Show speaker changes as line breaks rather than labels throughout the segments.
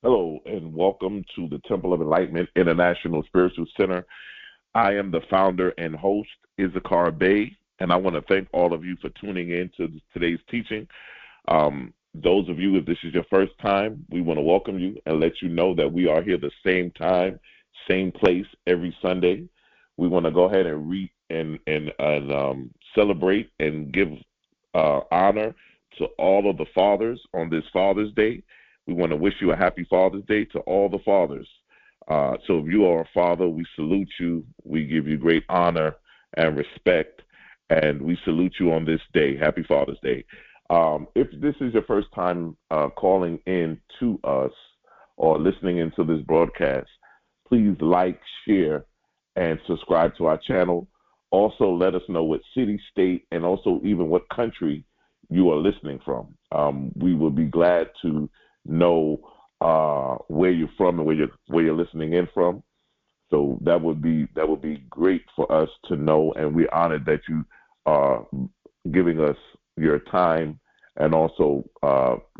Hello, and welcome to the Temple of Enlightenment International Spiritual Center. I am the founder and host, Issachar Bey, and I want to thank all of you for tuning in to today's teaching. Those of you, if this is your first time, we want to welcome you and let you know that we are here the same time, same place every Sunday. We want to go ahead and celebrate and give honor to all of the fathers on this Father's Day. We want to wish you a happy Father's Day to all the fathers. So if you are a father, we salute you. We give you great honor and respect, and we salute you on this day. Happy Father's Day. If this is your first time calling in to us or listening into this broadcast, please like, share, and subscribe to our channel. Also, let us know what city, state, and also even what country you are listening from. We will be glad to know where you're from and where you're listening in from. So that would be great for us to know, and we're honored that you are giving us your time and also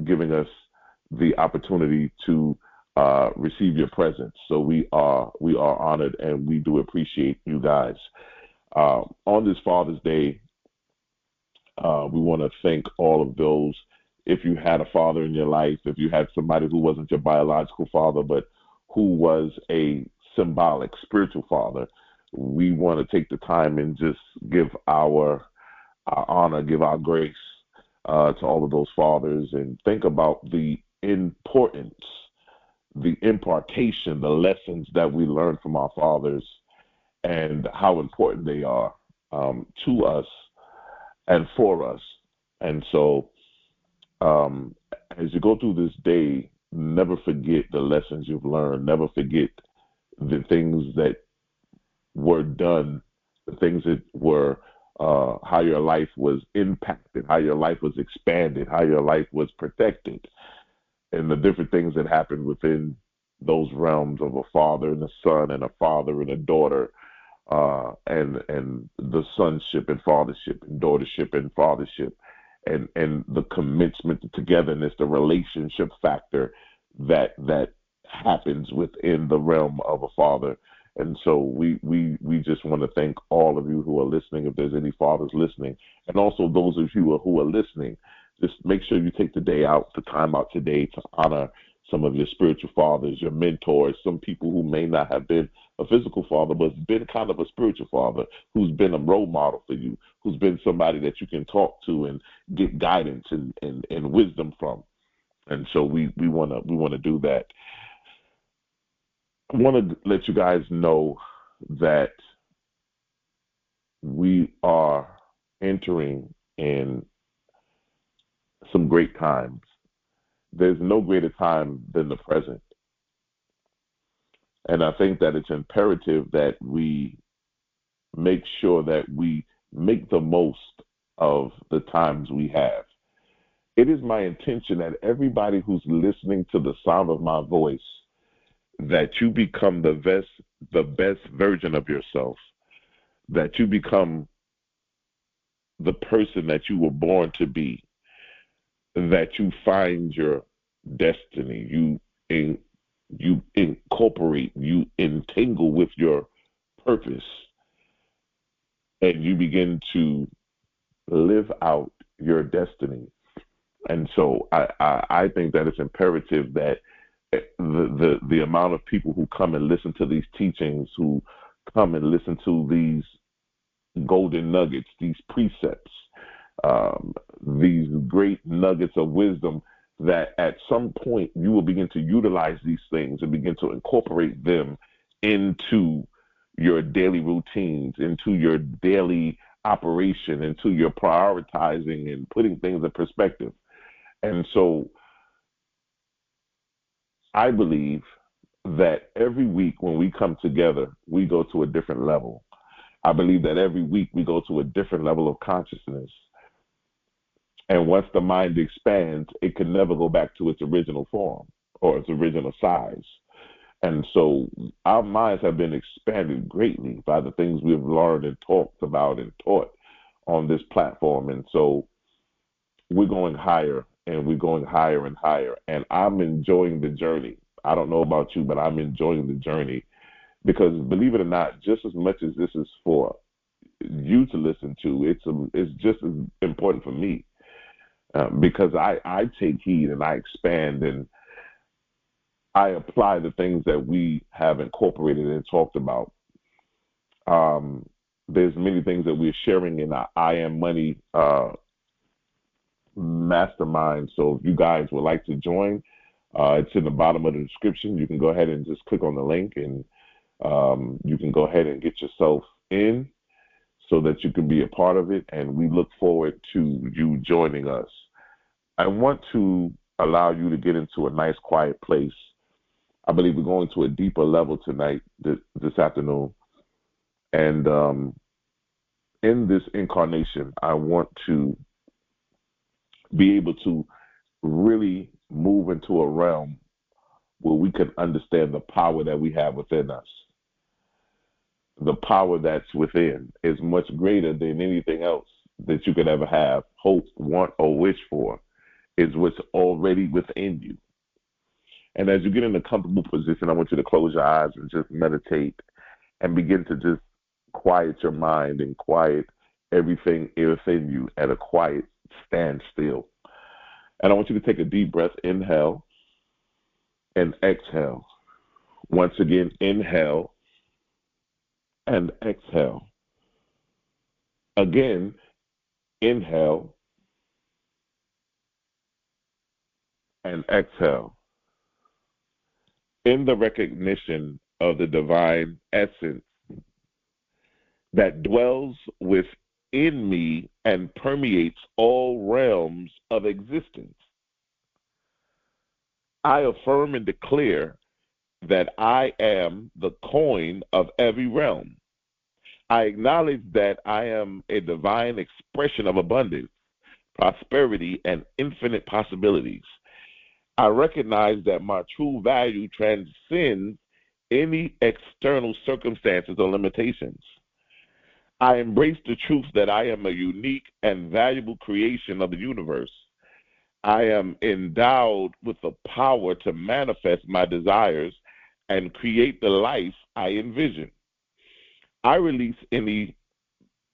giving us the opportunity to receive your presence. So we are honored, and we do appreciate you guys. On this Father's Day, we want to thank all of those. If you had a father in your life, if you had somebody who wasn't your biological father, but who was a symbolic spiritual father, we want to take the time and just give our honor, give our grace to all of those fathers, and think about the importance, the impartation, the lessons that we learn from our fathers and how important they are to us and for us. And so as you go through this day, never forget the lessons you've learned. Never forget the things that were done, the things that were, how your life was impacted, how your life was expanded, how your life was protected, and the different things that happened within those realms of a father and a son and a father and a daughter, and the sonship and fathership and daughtership and fathership. And the commitment, the togetherness, the relationship factor that happens within the realm of a father. And so we just want to thank all of you who are listening, if there's any fathers listening, and also those of you who are listening. Just make sure you take the time out today to honor some of your spiritual fathers, your mentors, some people who may not have been a physical father, but has been kind of a spiritual father, who's been a role model for you, who's been somebody that you can talk to and get guidance and wisdom from. And so we want to do that. I want to let you guys know that we are entering in some great times. There's no greater time than the present. And I think that it's imperative that we make sure that we make the most of the times we have. It is my intention that everybody who's listening to the sound of my voice, that you become the best version of yourself, that you become the person that you were born to be, that you find your destiny, you incorporate, you entangle with your purpose, and you begin to live out your destiny. And so I think that it's imperative that the amount of people who come and listen to these teachings, who come and listen to these golden nuggets, these precepts, these great nuggets of wisdom, that at some point you will begin to utilize these things and begin to incorporate them into your daily routines, into your daily operation, into your prioritizing and putting things in perspective. And so I believe that every week when we come together, we go to a different level. I believe that every week we go to a different level of consciousness. And once the mind expands, it can never go back to its original form or its original size. And so our minds have been expanded greatly by the things we've learned and talked about and taught on this platform. And so we're going higher and we're going higher and higher. And I'm enjoying the journey. I don't know about you, but I'm enjoying the journey because, believe it or not, just as much as this is for you to listen to, it's just as important for me because I take heed and I expand and I apply the things that we have incorporated and talked about. Um, there's many things that we're sharing in our I Am Money mastermind. So if you guys would like to join, it's in the bottom of the description. You can go ahead and just click on the link and you can go ahead and get yourself in so that you can be a part of it. And we look forward to you joining us. I want to allow you to get into a nice, quiet place. I believe we're going to a deeper level tonight, this afternoon. And in this incarnation, I want to be able to really move into a realm where we can understand the power that we have within us. The power that's within is much greater than anything else that you could ever have, hope, want, or wish for, is what's already within you. And as you get in a comfortable position, I want you to close your eyes and just meditate and begin to just quiet your mind and quiet everything within you at a quiet standstill. And I want you to take a deep breath, inhale and exhale. Once again, inhale and exhale. Again, inhale and exhale. In the recognition of the divine essence that dwells within me and permeates all realms of existence, I affirm and declare that I am the coin of every realm. I acknowledge that I am a divine expression of abundance, prosperity, and infinite possibilities. I recognize that my true value transcends any external circumstances or limitations. I embrace the truth that I am a unique and valuable creation of the universe. I am endowed with the power to manifest my desires and create the life I envision. I release any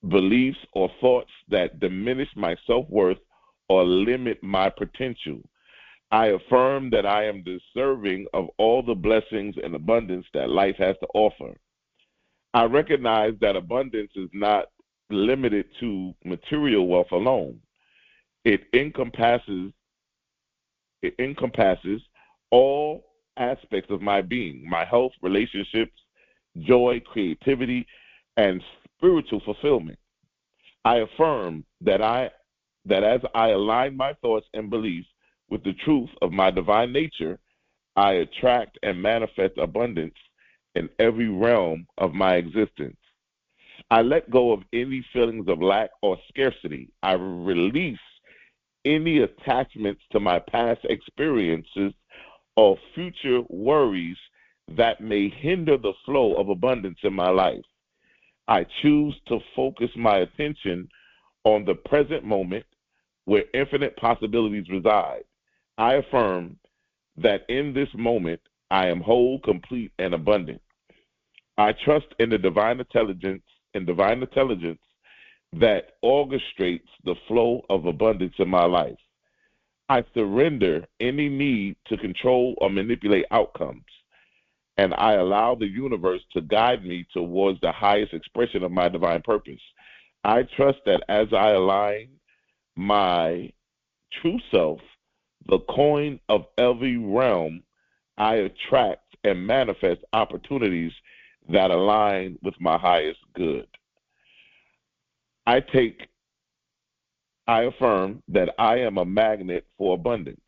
beliefs or thoughts that diminish my self-worth or limit my potential. I affirm that I am deserving of all the blessings and abundance that life has to offer. I recognize that abundance is not limited to material wealth alone. It encompasses all aspects of my being, my health, relationships, joy, creativity, and spiritual fulfillment. I affirm that as I align my thoughts and beliefs with the truth of my divine nature, I attract and manifest abundance in every realm of my existence. I let go of any feelings of lack or scarcity. I release any attachments to my past experiences or future worries that may hinder the flow of abundance in my life. I choose to focus my attention on the present moment where infinite possibilities reside. I affirm that in this moment I am whole, complete, and abundant. I trust in the divine intelligence that orchestrates the flow of abundance in my life. I surrender any need to control or manipulate outcomes, and I allow the universe to guide me towards the highest expression of my divine purpose. I trust that as I align my true self, the coin of every realm, I attract and manifest opportunities that align with my highest good. I affirm that I am a magnet for abundance.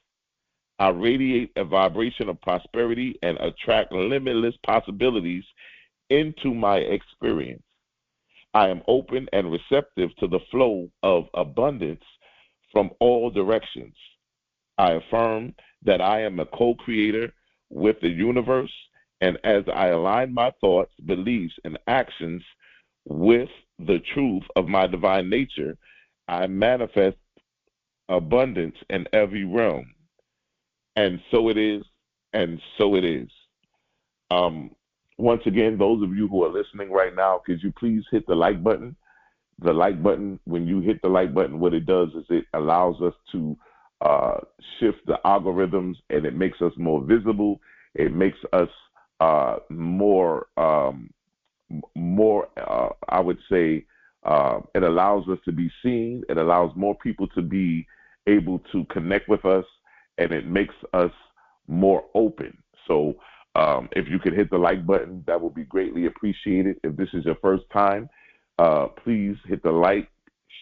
I radiate a vibration of prosperity and attract limitless possibilities into my experience. I am open and receptive to the flow of abundance from all directions. I affirm that I am a co-creator with the universe, and as I align my thoughts, beliefs, and actions with the truth of my divine nature, I manifest abundance in every realm. And so it is, And so it is. Um, Once again, those of you who are listening right now, could you please hit the like button? The like button, when you hit the like button, what it does is it allows us to uh, shift the algorithms, and it makes us more visible. It makes us more, I would say, it allows us to be seen. It allows more people to be able to connect with us, and it makes us more open. So if you could hit the like button, that would be greatly appreciated. If this is your first time, please hit the like,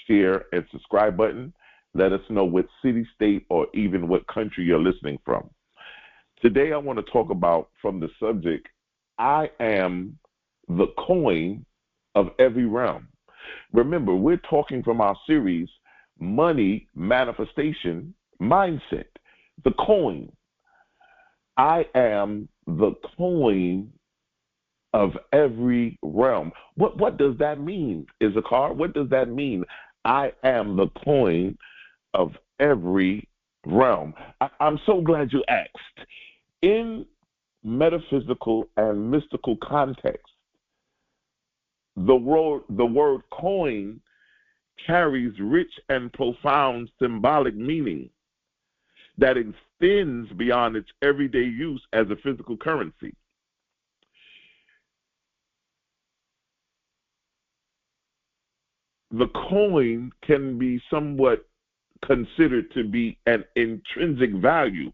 share, and subscribe button. Let us know what city, state, or even what country you're listening from. Today, I want to talk about from the subject, I am the coin of every realm. Remember, we're talking from our series, Money, Manifestation, Mindset. The coin. I am the coin of every realm. What does that mean, Issachar? What does that mean? I am the coin of every realm. I'm so glad you asked. In metaphysical and mystical context, the word coin carries rich and profound symbolic meaning that extends beyond its everyday use as a physical currency. The coin can be somewhat considered to be an intrinsic value.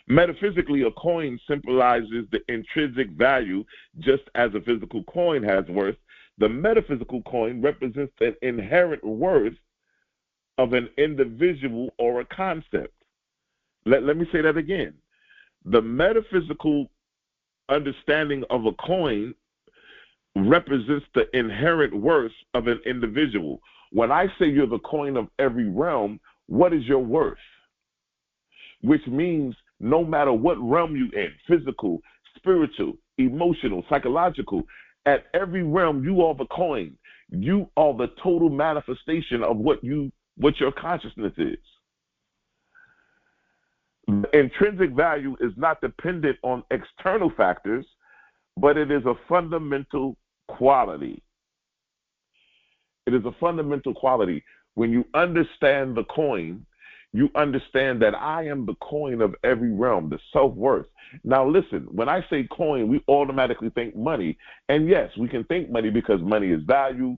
Metaphysically, a coin symbolizes the intrinsic value, just as a physical coin has worth. The metaphysical coin represents an inherent worth of an individual or a concept. Let me say that again. The metaphysical understanding of a coin represents the inherent worth of an individual. When I say you're the coin of every realm, what is your worth? Which means no matter what realm you're in, physical, spiritual, emotional, psychological, at every realm you are the coin. You are the total manifestation of what your consciousness is. Intrinsic value is not dependent on external factors, but it is a fundamental quality. It is a fundamental quality. When you understand the coin, you understand that I am the coin of every realm, the self-worth. Now listen, when I say coin, we automatically think money. And yes, we can think money because money is value,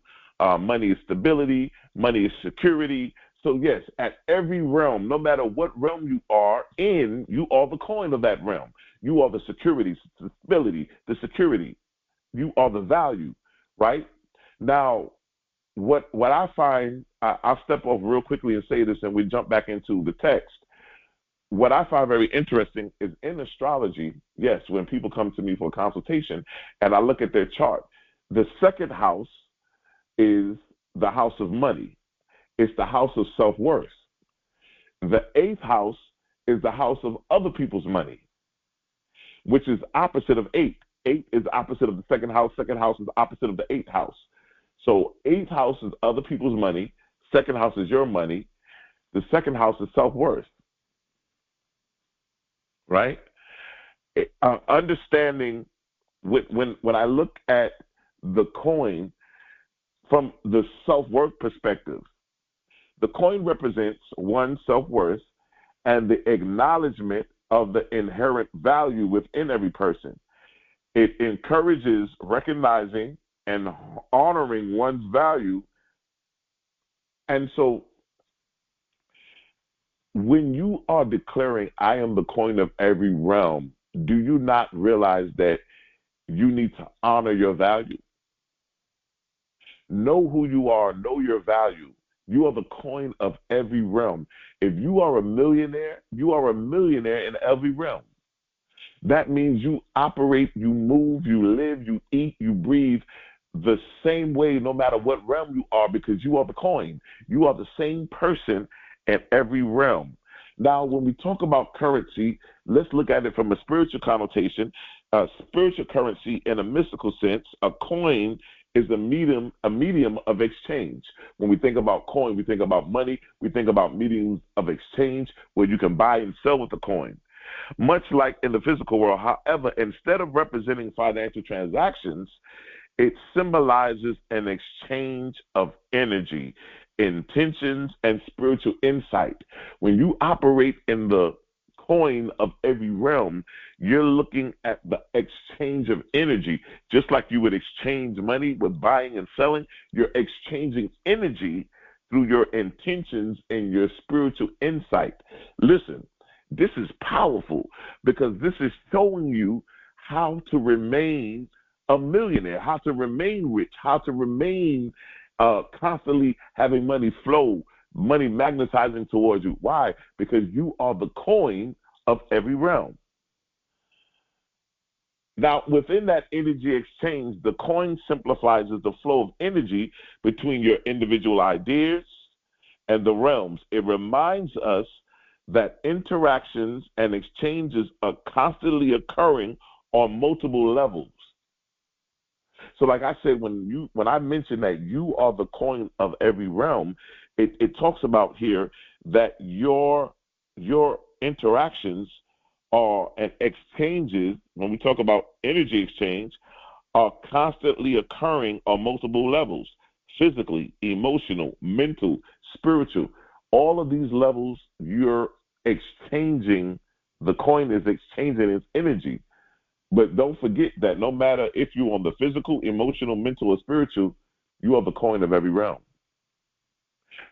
money is stability, money is security. So yes, at every realm, no matter what realm you are in, you are the coin of that realm. You are the security, stability, the security. You are the value, right? Now, what I find, I'll step off real quickly and say this, and we jump back into the text. What I find very interesting is in astrology, yes, when people come to me for a consultation and I look at their chart, the second house is the house of money. It's the house of self-worth. The eighth house is the house of other people's money, which is opposite of eight. Eight is opposite of the second house. Second house is opposite of the eighth house. So eighth house is other people's money. Second house is your money. The second house is self-worth, right? Understanding when I look at the coin from the self-worth perspective, the coin represents one's self-worth and the acknowledgement of the inherent value within every person. It encourages recognizing and honoring one's value. And so when you are declaring, I am the coin of every realm, do you not realize that you need to honor your value? Know who you are, know your value. You are the coin of every realm. If you are a millionaire, you are a millionaire in every realm. That means you operate, you move, you live, you eat, you breathe the same way no matter what realm you are, because you are the coin. You are the same person in every realm. Now, when we talk about currency, let's look at it from a spiritual connotation. Spiritual currency in a mystical sense, a coin is a medium of exchange. When we think about coin, we think about money, we think about mediums of exchange where you can buy and sell with the coin. much like in the physical world. However, instead of representing financial transactions, it symbolizes an exchange of energy, intentions, and spiritual insight. When you operate in the coin of every realm, you're looking at the exchange of energy. Just like you would exchange money with buying and selling, you're exchanging energy through your intentions and your spiritual insight. Listen, this is powerful because this is showing you how to remain a millionaire, how to remain rich, how to remain constantly having money flow, money magnetizing towards you. Why? Because you are the coin of every realm. Now, within that energy exchange, the coin simplifies the flow of energy between your individual ideas and the realms. It reminds us that interactions and exchanges are constantly occurring on multiple levels. So, like I said, when I mentioned that you are the coin of every realm, it talks about here that your interactions are and exchanges. When we talk about energy exchange, are constantly occurring on multiple levels: physically, emotional, mental, spiritual. All of these levels, you're exchanging. The coin is exchanging its energy. But don't forget that no matter if you're on the physical, emotional, mental, or spiritual, you are the coin of every realm.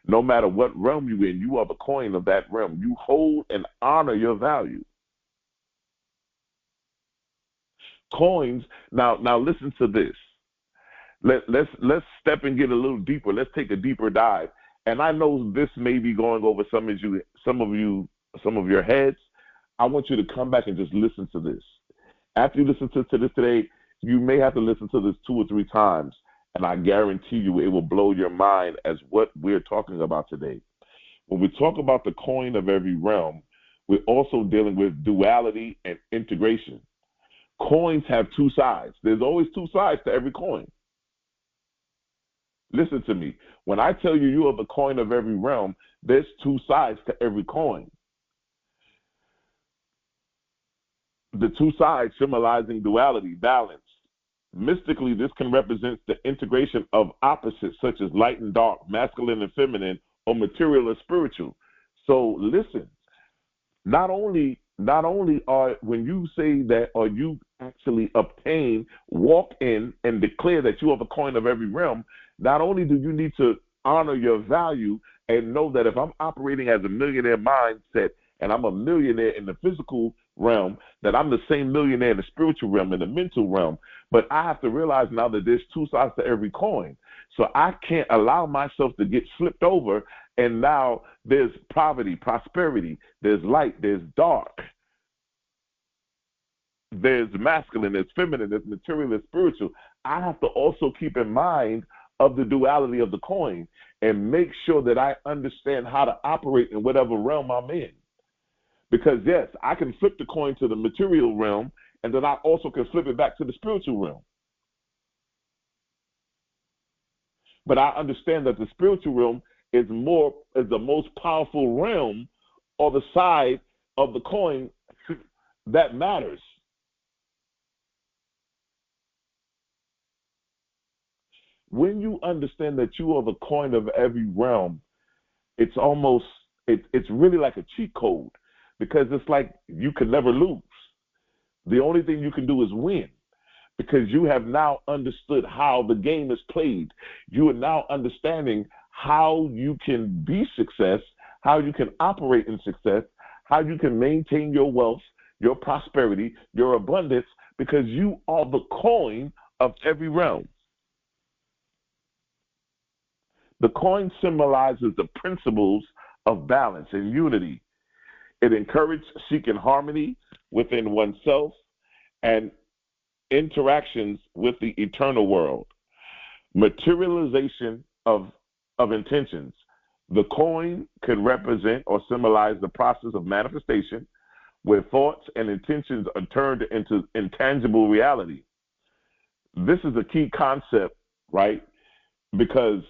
No matter what realm you're in, you are the coin of that realm. You hold and honor your value. Coins. Now listen to this. Let's step and get a little deeper. Let's take a deeper dive. And I know this may be going over some of your heads. I want you to come back and just listen to this. After you listen to this today, you may have to listen to this 2 or 3 times, and I guarantee you it will blow your mind as what we're talking about today. When we talk about the coin of every realm, we're also dealing with duality and integration. Coins have 2 sides. There's always 2 sides to every coin. Listen to me. When I tell you you are the coin of every realm, there's 2 sides to every coin. The 2 sides symbolizing duality, balance. Mystically, this can represent the integration of opposites such as light and dark, masculine and feminine, or material and spiritual. So listen, not only are when you say that or you actually obtain, walk in, and declare that you are the coin of every realm, not only do you need to honor your value and know that if I'm operating as a millionaire mindset and I'm a millionaire in the physical realm, that I'm the same millionaire in the spiritual realm, in the mental realm. But I have to realize now that there's 2 sides to every coin. So I can't allow myself to get flipped over, and now there's poverty, prosperity, there's light, there's dark, there's masculine, there's feminine, there's material, there's spiritual. I have to also keep in mind of the duality of the coin and make sure that I understand how to operate in whatever realm I'm in. Because, yes, I can flip the coin to the material realm, and then I also can flip it back to the spiritual realm. But I understand that the spiritual realm is the most powerful realm, or the side of the coin that matters. When you understand that you are the coin of every realm, it's really like a cheat code, because it's like you can never lose. The only thing you can do is win, because you have now understood how the game is played. You are now understanding how you can be success, how you can operate in success, how you can maintain your wealth, your prosperity, your abundance, because you are the coin of every realm. The coin symbolizes the principles of balance and unity. It encourages seeking harmony within oneself and interactions with the eternal world. Materialization of intentions. The coin could represent or symbolize the process of manifestation where thoughts and intentions are turned into intangible reality. This is a key concept, right? Because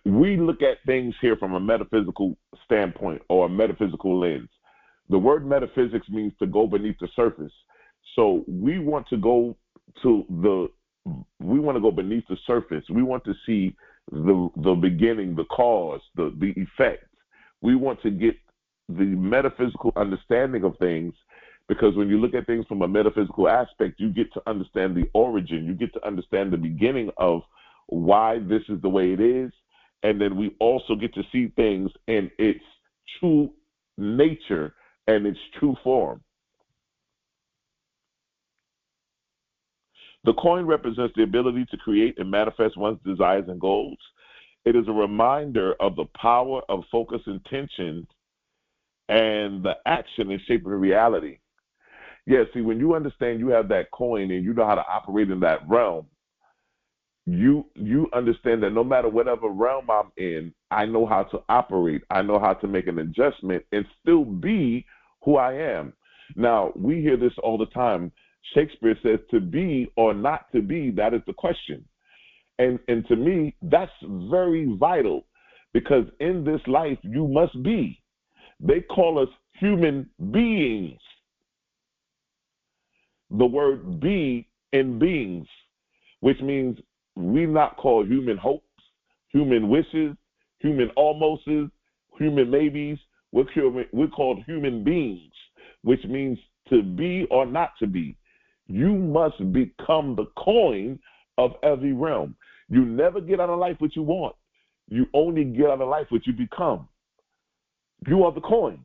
we look at things here from a metaphysical standpoint or a metaphysical lens. The word metaphysics means to go beneath the surface. So we want to go beneath the surface. We want to see the beginning, the cause, the effect. We want to get the metaphysical understanding of things, because when you look at things from a metaphysical aspect, you get to understand the origin. You get to understand the beginning of why this is the way it is. And then we also get to see things in its true nature and its true form. The coin represents the ability to create and manifest one's desires and goals. It is a reminder of the power of focus, intention, and the action in shaping the reality. Yeah, see, when you understand you have that coin and you know how to operate in that realm, you understand that no matter whatever realm I'm in, I know how to operate. I know how to make an adjustment and still be who I am. Now, we hear this all the time. Shakespeare says, to be or not to be, that is the question. And to me, that's very vital, because in this life, you must be. They call us human beings. The word be in beings, which means we not called human hopes, human wishes, human almostes, human maybes. We're called human beings, which means to be or not to be. You must become the coin of every realm. You never get out of life what you want. You only get out of life what you become. You are the coin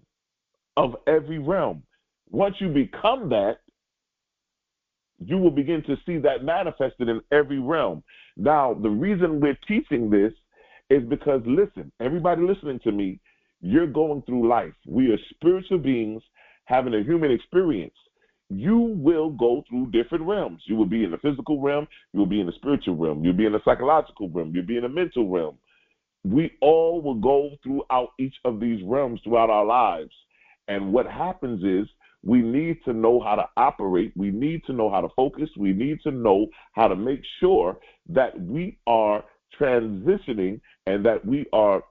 of every realm. Once you become that, you will begin to see that manifested in every realm. Now, the reason we're teaching this is because, listen, everybody listening to me, you're going through life. We are spiritual beings having a human experience. You will go through different realms. You will be in the physical realm. You will be in the spiritual realm. You'll be in the psychological realm. You'll be in the mental realm. We all will go throughout each of these realms throughout our lives. And what happens is, we need to know how to operate. We need to know how to focus. We need to know how to make sure that we are transitioning and that we are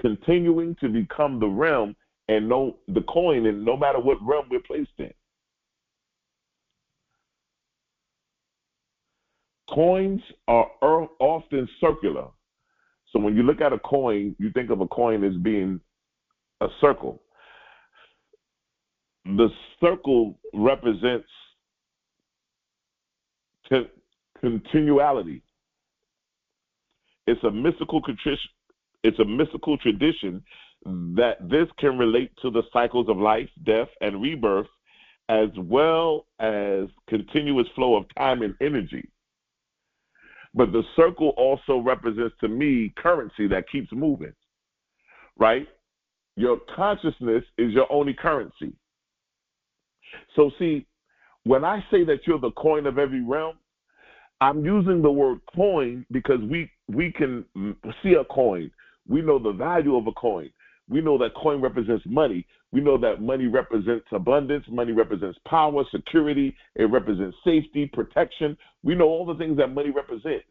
continuing to become the realm and know the coin, and no matter what realm we're placed in. Coins are often circular. So when you look at a coin, you think of a coin as being a circle. The circle represents continuality. It's a mystical tradition that this can relate to the cycles of life, death, and rebirth, as well as continuous flow of time and energy. But the circle also represents, to me, currency that keeps moving, right? Your consciousness is your only currency. So see, when I say that you're the coin of every realm, I'm using the word coin because we can see a coin. We know the value of a coin. We know that coin represents money. We know that money represents abundance. Money represents power, security. It represents safety, protection. We know all the things that money represents.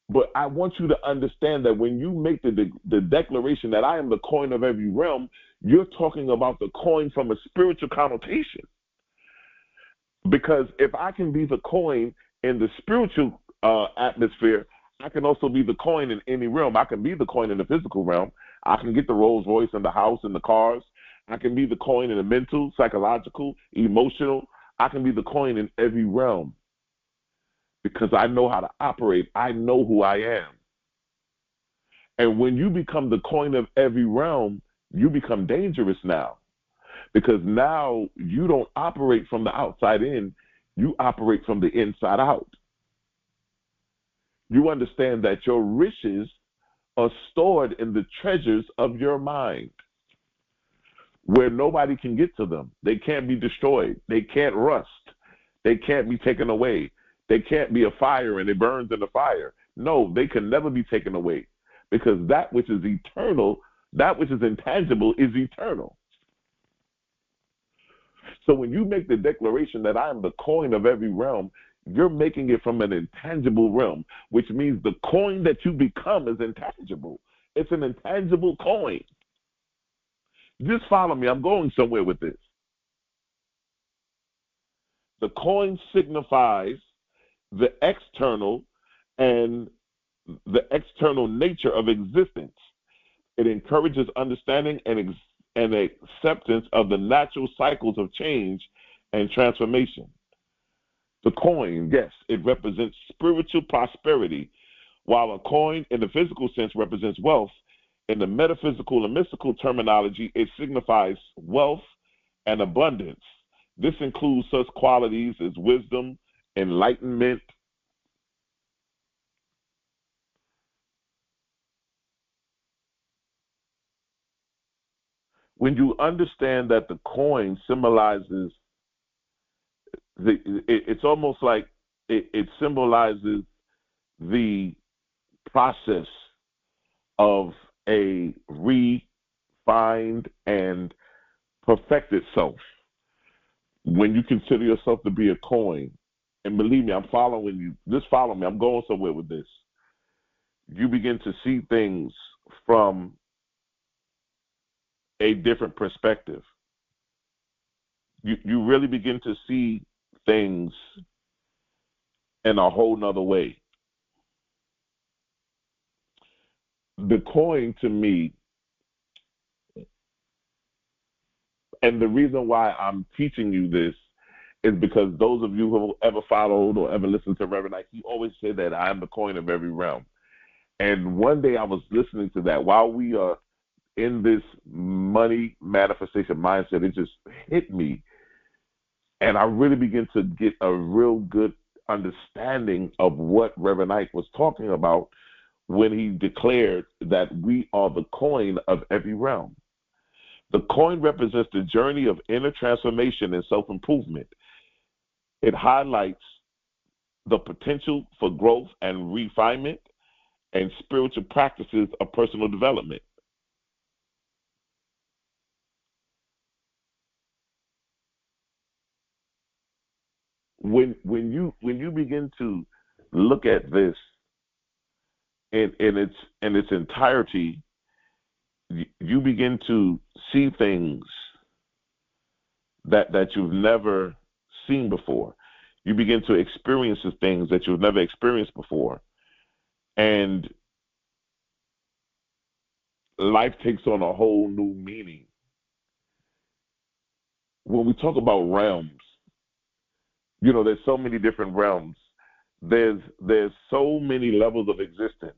But I want you to understand that when you make the declaration that I am the coin of every realm, you're talking about the coin from a spiritual connotation. Because if I can be the coin in the spiritual atmosphere, I can also be the coin in any realm. I can be the coin in the physical realm. I can get the Rolls Royce and the house and the cars. I can be the coin in the mental, psychological, emotional. I can be the coin in every realm because I know how to operate. I know who I am. And when you become the coin of every realm, you become dangerous now, because now you don't operate from the outside in. You operate from the inside out. You understand that your riches are stored in the treasures of your mind, where nobody can get to them. They can't be destroyed. They can't rust. They can't be taken away. They can't be a fire and it burns in the fire. No, they can never be taken away, because that which is eternal, that which is intangible, is eternal. So when you make the declaration that I am the coin of every realm, you're making it from an intangible realm, which means the coin that you become is intangible. It's an intangible coin. Just follow me. I'm going somewhere with this. The coin signifies the external and the external nature of existence. It encourages understanding and acceptance of the natural cycles of change and transformation. The coin, yes, it represents spiritual prosperity, while a coin in the physical sense represents wealth. In the metaphysical and mystical terminology, it signifies wealth and abundance. This includes such qualities as wisdom, enlightenment. When you understand that the coin symbolizes it's almost like it symbolizes the process of a refined and perfected self. When you consider yourself to be a coin, and believe me, I'm following you. Just follow me. I'm going somewhere with this. You begin to see things from a different perspective. You really begin to see things in a whole nother way. The coin to me, and the reason why I'm teaching you this is because those of you who have ever followed or ever listened to Reverend Ike, he always said that I am the coin of every realm. And one day I was listening to that while we are in this money manifestation mindset, it just hit me. And I really began to get a real good understanding of what Reverend Ike was talking about when he declared that we are the coin of every realm. The coin represents the journey of inner transformation and self-improvement. It highlights the potential for growth and refinement and spiritual practices of personal development. When you begin to look at this in its entirety, you begin to see things that you've never seen before. You begin to experience the things that you've never experienced before. And life takes on a whole new meaning. When we talk about realms, there's so many different realms. There's so many levels of existence.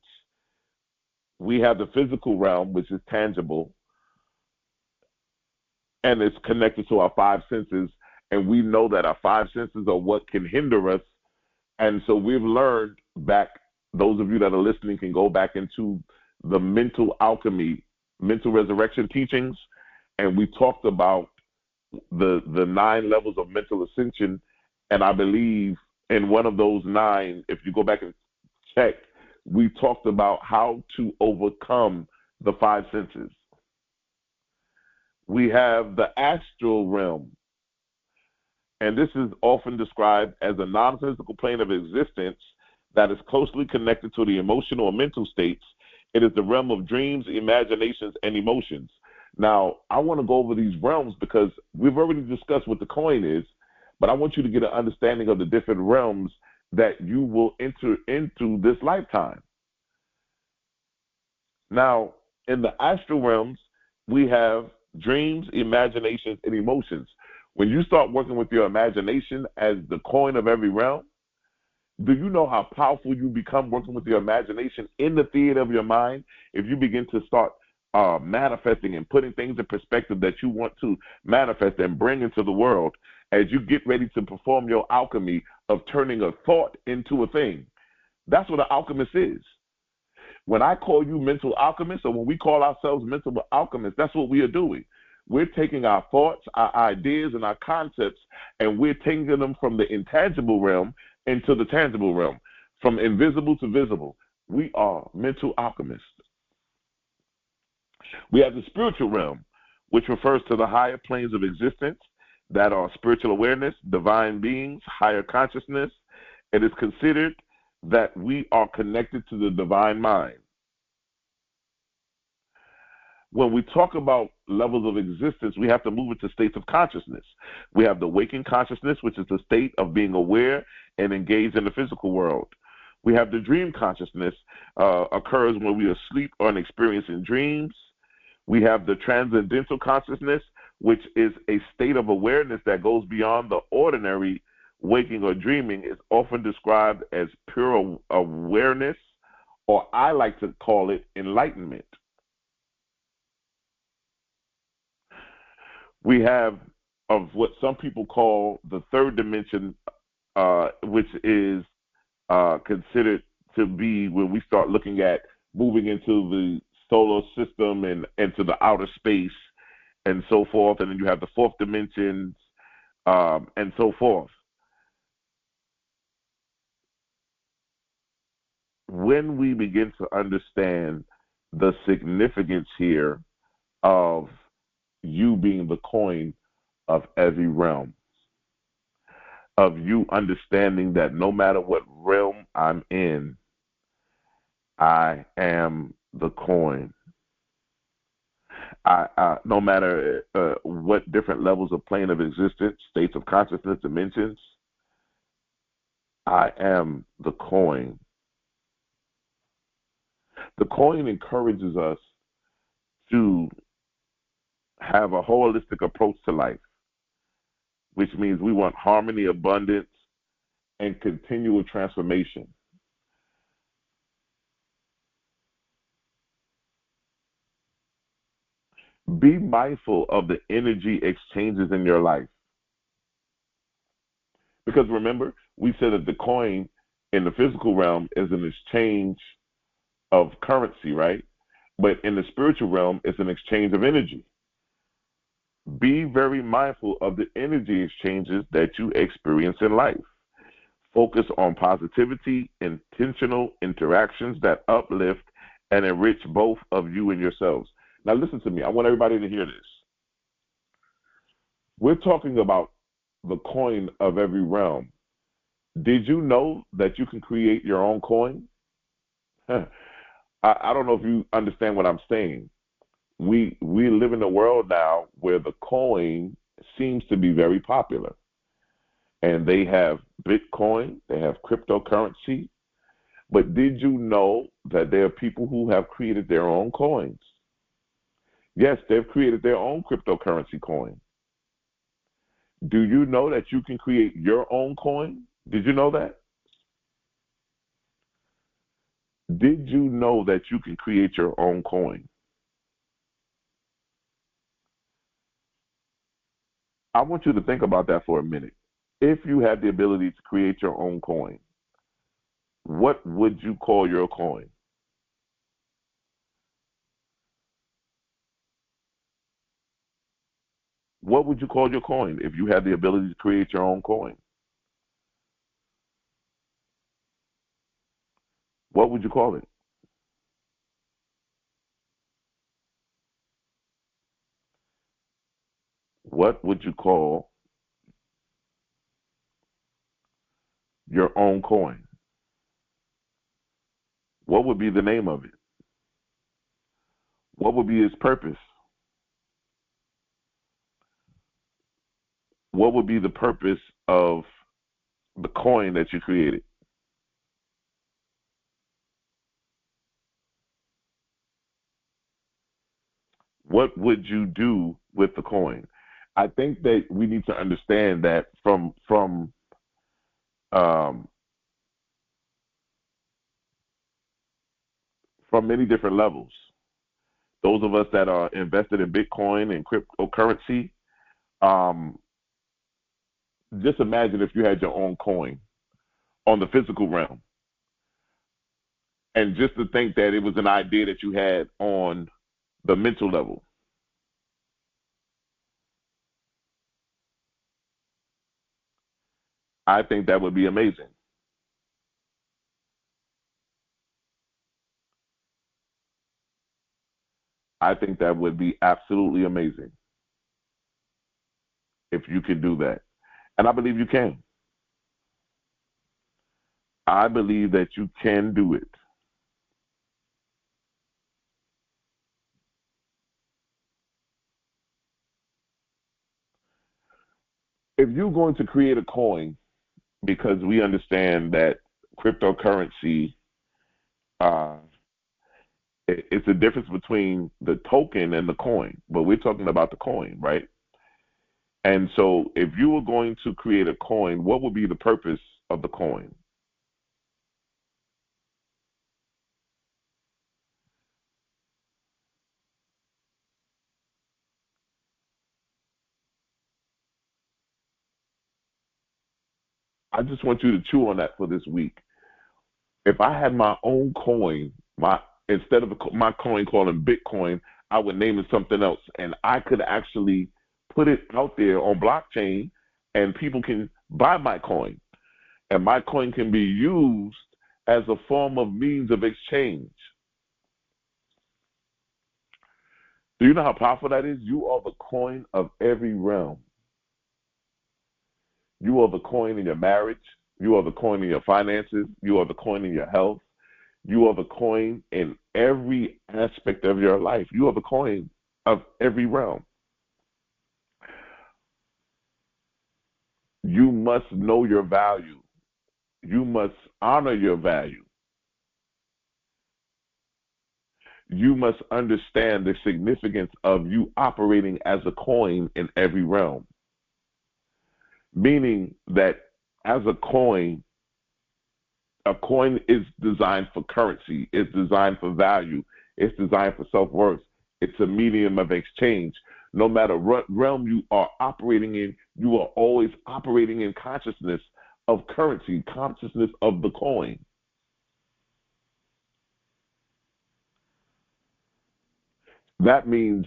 We have the physical realm, which is tangible, and it's connected to our five senses. And we know that our five senses are what can hinder us. And so we've learned back, those of you that are listening can go back into the mental alchemy, mental resurrection teachings, and we talked about the 9 levels of mental ascension. And I believe in one of those 9, if you go back and check, we talked about how to overcome the 5 senses. We have the astral realm, and this is often described as a non-physical plane of existence that is closely connected to the emotional or mental states. It is the realm of dreams, imaginations, and emotions. Now, I want to go over these realms because we've already discussed what the coin is, but I want you to get an understanding of the different realms that you will enter into this lifetime. Now, in the astral realms, we have dreams, imaginations, and emotions. When you start working with your imagination as the coin of every realm, do you know how powerful you become working with your imagination in the theater of your mind? If you begin to start manifesting and putting things in perspective that you want to manifest and bring into the world, as you get ready to perform your alchemy of turning a thought into a thing. That's what an alchemist is. When I call you mental alchemists, or when we call ourselves mental alchemists, that's what we are doing. We're taking our thoughts, our ideas, and our concepts, and we're taking them from the intangible realm into the tangible realm, from invisible to visible. We are mental alchemists. We have the spiritual realm, which refers to the higher planes of existence that are spiritual awareness, divine beings, higher consciousness. It is considered that we are connected to the divine mind. when we talk about levels of existence, we have to move into states of consciousness. We have the waking consciousness, which is the state of being aware and engaged in the physical world. We have the dream consciousness, occurs when we are asleep or experiencing dreams. We have the transcendental consciousness, which is a state of awareness that goes beyond the ordinary waking or dreaming. Is often described as pure awareness, or I like to call it enlightenment. We have of what some people call the third dimension, which is considered to be when we start looking at moving into the solar system and into the outer space and so forth. And then you have the fourth dimensions and so forth. When we begin to understand the significance here of you being the coin of every realm, of you understanding that no matter what realm I'm in, I am the coin. No matter what different levels of plane of existence, states of consciousness, dimensions, I am the coin. The coin encourages us to have a holistic approach to life, which means we want harmony, abundance, and continual transformation. Be mindful of the energy exchanges in your life. Because remember, we said that the coin in the physical realm is an exchange of currency, right? But in the spiritual realm, it's an exchange of energy. Be very mindful of the energy exchanges that you experience in life. Focus on positivity, intentional interactions that uplift and enrich both of you and yourselves. Now, listen to me. I want everybody to hear this. We're talking about the coin of every realm. Did you know that you can create your own coin? I don't know if you understand what I'm saying. We live in a world now where the coin seems to be very popular. And they have Bitcoin, they have cryptocurrency. But did you know that there are people who have created their own coins? Yes, they've created their own cryptocurrency coin. Do you know that you can create your own coin? Did you know that? Did you know that you can create your own coin? I want you to think about that for a minute. If you had the ability to create your own coin, what would you call your coin? What would you call your coin if you had the ability to create your own coin? What would you call it? What would you call your own coin? What would be the name of it? What would be its purpose? What would be the purpose of the coin that you created? What would you do with the coin? I think that we need to understand that um, from many different levels. Those of us that are invested in Bitcoin and cryptocurrency, um, just imagine if you had your own coin on the physical realm, and just to think that it was an idea that you had on the mental level. I think that would be amazing. I think that would be absolutely amazing if you could do that. And I believe you can. I believe that you can do it. if you're going to create a coin, because we understand that cryptocurrency, uh, it's a difference between the token and the coin, but we're talking about the coin, right? And so, if you were going to create a coin, what would be the purpose of the coin? I just want you to chew on that for this week. If I had my own coin, my instead of my coin calling Bitcoin, I would name it something else, and I could actually put it out there on blockchain, and people can buy my coin, and my coin can be used as a form of means of exchange. Do you know how powerful that is? You are the coin of every realm. You are the coin in your marriage. You are the coin in your finances. You are the coin in your health. You are the coin in every aspect of your life. You are the coin of every realm. You must know your value. You must honor your value. You must understand the significance of you operating as a coin in every realm. Meaning that as a coin is designed for currency, it's designed for value, it's designed for self worth, it's a medium of exchange. No matter what realm you are operating in, you are always operating in consciousness of currency, consciousness of the coin. That means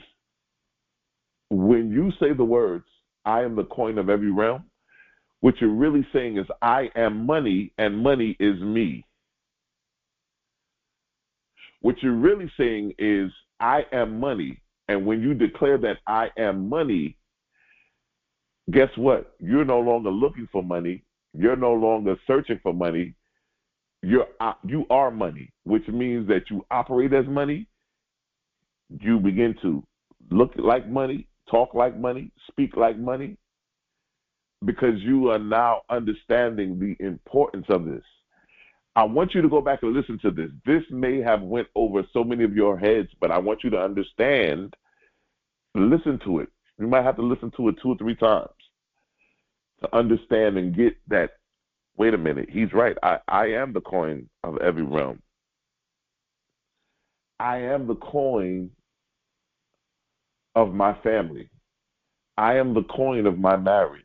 when you say the words, I am the coin of every realm, what you're really saying is, I am money and money is me. What you're really saying is, I am money. And when you declare that I am money, guess what? You're no longer looking for money. You're no longer searching for money. You are money, which means that you operate as money. You begin to look like money, talk like money, speak like money, because you are now understanding the importance of this. I want you to go back and listen to this. This may have went over so many of your heads, but I want you to understand. Listen to it. You might have to listen to it 2 or 3 times to understand and get that. Wait a minute. He's right. I am the coin of every realm. I am the coin of my family. I am the coin of my marriage.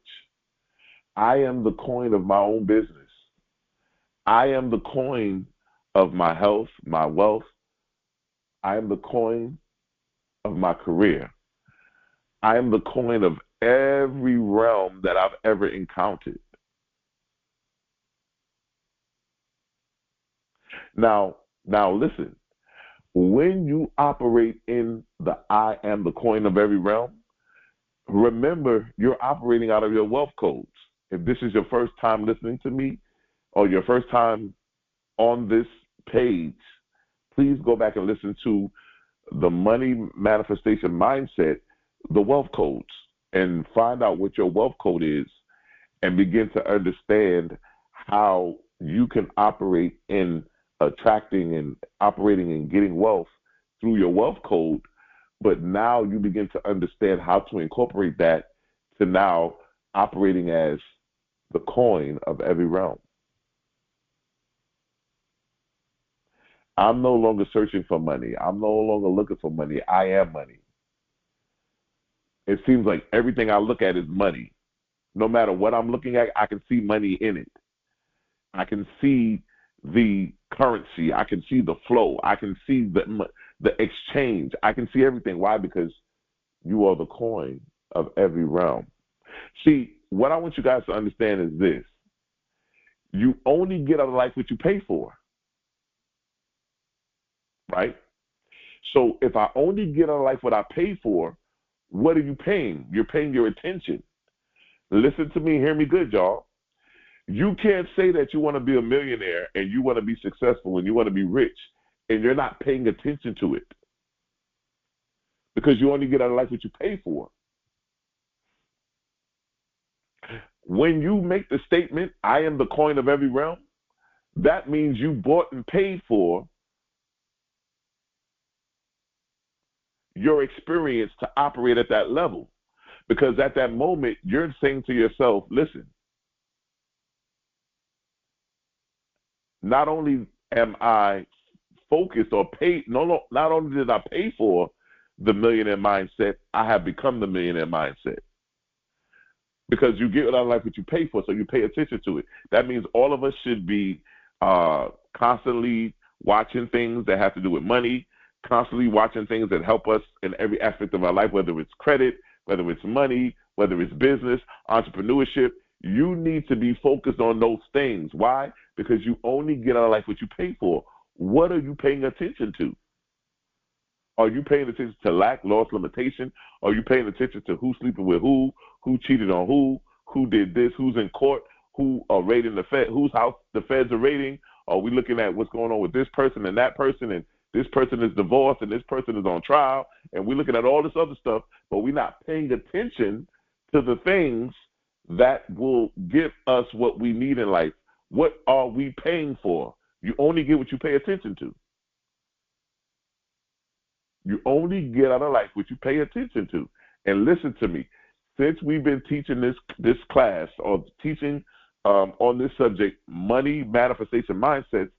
I am the coin of my own business. I am the coin of my health, my wealth. I am the coin of my career. I am the coin of every realm that I've ever encountered. Now, listen. When you operate in the I am the coin of every realm, remember you're operating out of your wealth codes. If this is your first time listening to me or your first time on this page, please go back and listen to the money manifestation mindset, the wealth codes, and find out what your wealth code is and begin to understand how you can operate in attracting and operating and getting wealth through your wealth code. But now you begin to understand how to incorporate that to now operating as the coin of every realm. I'm no longer searching for money. I'm no longer looking for money. I am money. It seems like everything I look at is money. No matter what I'm looking at, I can see money in it. I can see the currency. I can see the flow. I can see the exchange. I can see everything. Why? Because you are the coin of every realm. See, what I want you guys to understand is this. You only get out of life what you pay for, right? So if I only get out of life what I pay for, what are you paying? You're paying your attention. Listen to me, hear me good, y'all. You can't say that you want to be a millionaire and you want to be successful and you want to be rich and you're not paying attention to it because you only get out of life what you pay for. When you make the statement, I am the coin of every realm, that means you bought and paid for your experience to operate at that level. Because at that moment, you're saying to yourself, listen, not only am I focused or paid, not only did I pay for the millionaire mindset, I have become the millionaire mindset. Because you get out of life what you pay for, so you pay attention to it. That means all of us should be constantly watching things that have to do with money, constantly watching things that help us in every aspect of our life, whether it's credit, whether it's money, whether it's business, entrepreneurship. You need to be focused on those things. Why? Because you only get out of life what you pay for. What are you paying attention to? Are you paying attention to lack, loss, limitation? Are you paying attention to who's sleeping with who cheated on who did this, who's in court, who are raiding the Fed, whose house the Feds are raiding? Are we looking at what's going on with this person and that person, and this person is divorced and this person is on trial, and we're looking at all this other stuff, but we're not paying attention to the things that will give us what we need in life. What are we paying for? You only get what you pay attention to. You only get out of life what you pay attention to. And listen to me. Since we've been teaching this class or teaching on this subject, money manifestation mindsets,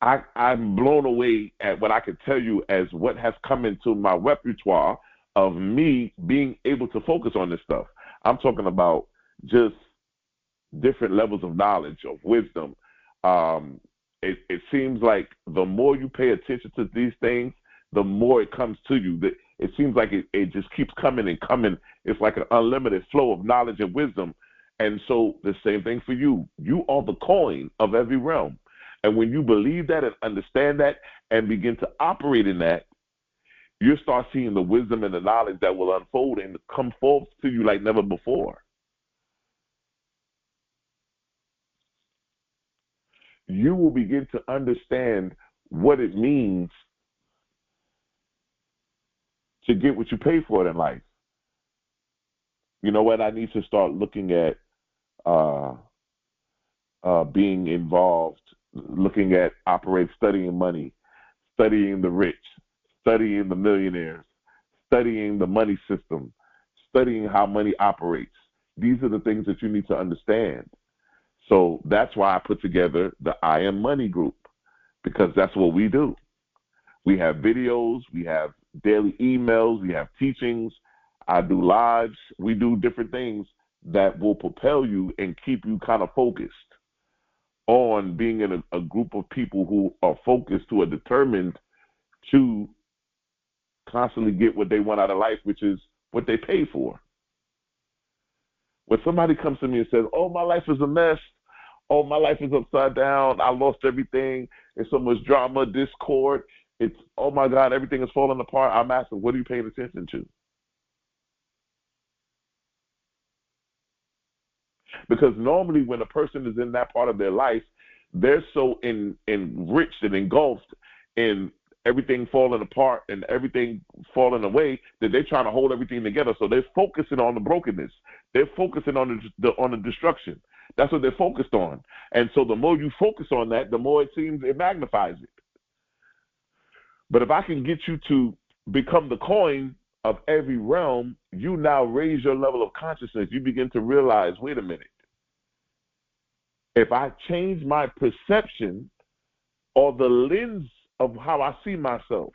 I'm blown away at what I can tell you as what has come into my repertoire of me being able to focus on this stuff. I'm talking about just different levels of knowledge, of wisdom. It seems like the more you pay attention to these things, the more it comes to you. It seems like it just keeps coming and coming. It's like an unlimited flow of knowledge and wisdom. And so the same thing for you. You are the coin of every realm. And when you believe that and understand that and begin to operate in that, you'll start seeing the wisdom and the knowledge that will unfold and come forth to you like never before. You will begin to understand what it means to get what you pay for in life. You know what? I need to start looking at being involved, looking at studying money, studying the rich, studying the millionaires, studying the money system, studying how money operates. These are the things that you need to understand. So that's why I put together the I Am Money group, because that's what we do. We have videos, we have daily emails, we have teachings, I do lives, we do different things that will propel you and keep you kind of focused on being in a group of people who are focused, who are determined to constantly get what they want out of life, which is what they pay for. When somebody comes to me and says, oh, my life is a mess, oh, my life is upside down, I lost everything, there's so much drama, discord, it's, oh my God, everything is falling apart, I'm asking, what are you paying attention to? Because normally when a person is in that part of their life, they're so enriched and engulfed in everything falling apart and everything falling away that they're trying to hold everything together. So they're focusing on the brokenness. They're focusing on the destruction. That's what they're focused on. And so the more you focus on that, the more it seems it magnifies it. But if I can get you to become the coin of every realm, you now raise your level of consciousness. You begin to realize, wait a minute. If I change my perception or the lens of how I see myself,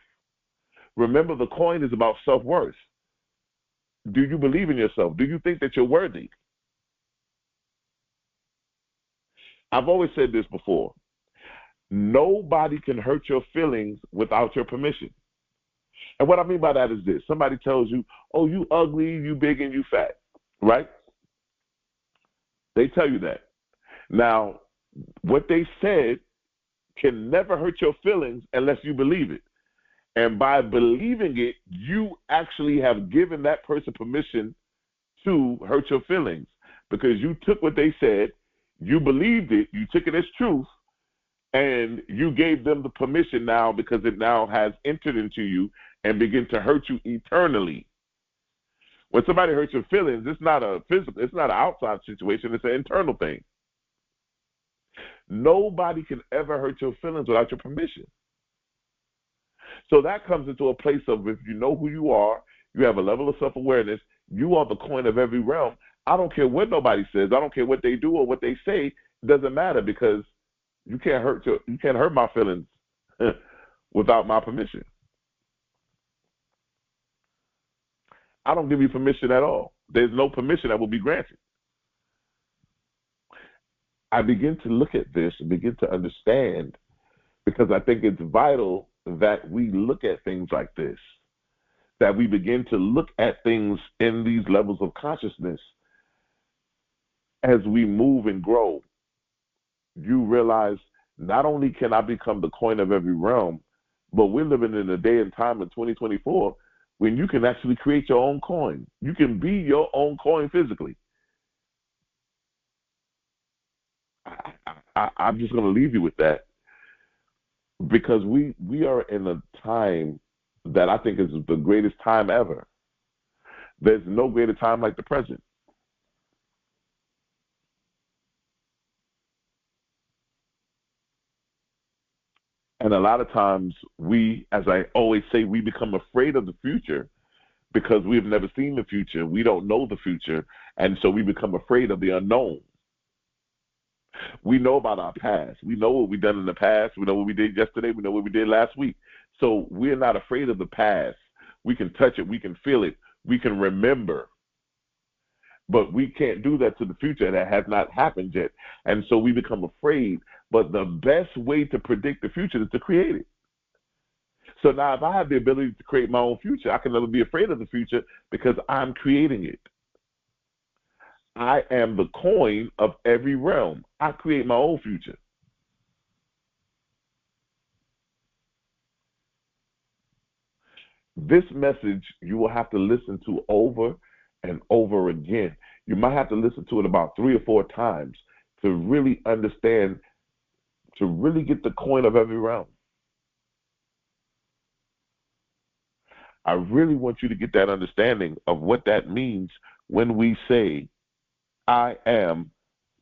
remember the coin is about self-worth. Do you believe in yourself? Do you think that you're worthy? I've always said this before. Nobody can hurt your feelings without your permission. And what I mean by that is this. Somebody tells you, oh, you ugly, you big, and you fat, right? They tell you that. Now, what they said can never hurt your feelings unless you believe it. And by believing it, you actually have given that person permission to hurt your feelings, because you took what they said, you believed it, you took it as truth, and you gave them the permission now, because it now has entered into you and begin to hurt you eternally. When somebody hurts your feelings, it's not a physical, it's not an outside situation, it's an internal thing. Nobody can ever hurt your feelings without your permission. So that comes into a place of, if you know who you are, you have a level of self-awareness, you are the coin of every realm. I don't care what nobody says, I don't care what they do or what they say, it doesn't matter, because you can't hurt my feelings without my permission. I don't give you permission at all. There's no permission that will be granted. I begin to look at this and begin to understand, because I think it's vital that we look at things like this, that we begin to look at things in these levels of consciousness as we move and grow. You realize not only can I become the coin of every realm, but we're living in a day and time in 2024 when you can actually create your own coin. You can be your own coin physically. I'm just going to leave you with that, because we are in a time that I think is the greatest time ever. There's no greater time like the present. And a lot of times we, as I always say, we become afraid of the future because we've never seen the future. We don't know the future. And so we become afraid of the unknown. We know about our past. We know what we've done in the past. We know what we did yesterday. We know what we did last week. So we're not afraid of the past. We can touch it. We can feel it. We can remember. But we can't do that to the future. That has not happened yet. And so we become afraid. But the best way to predict the future is to create it. So now if I have the ability to create my own future, I can never be afraid of the future because I'm creating it. I am the coin of every realm. I create my own future. This message you will have to listen to over and over again. You might have to listen to it about 3 or 4 times to really understand, to really get the coin of every realm. I really want you to get that understanding of what that means when we say, I am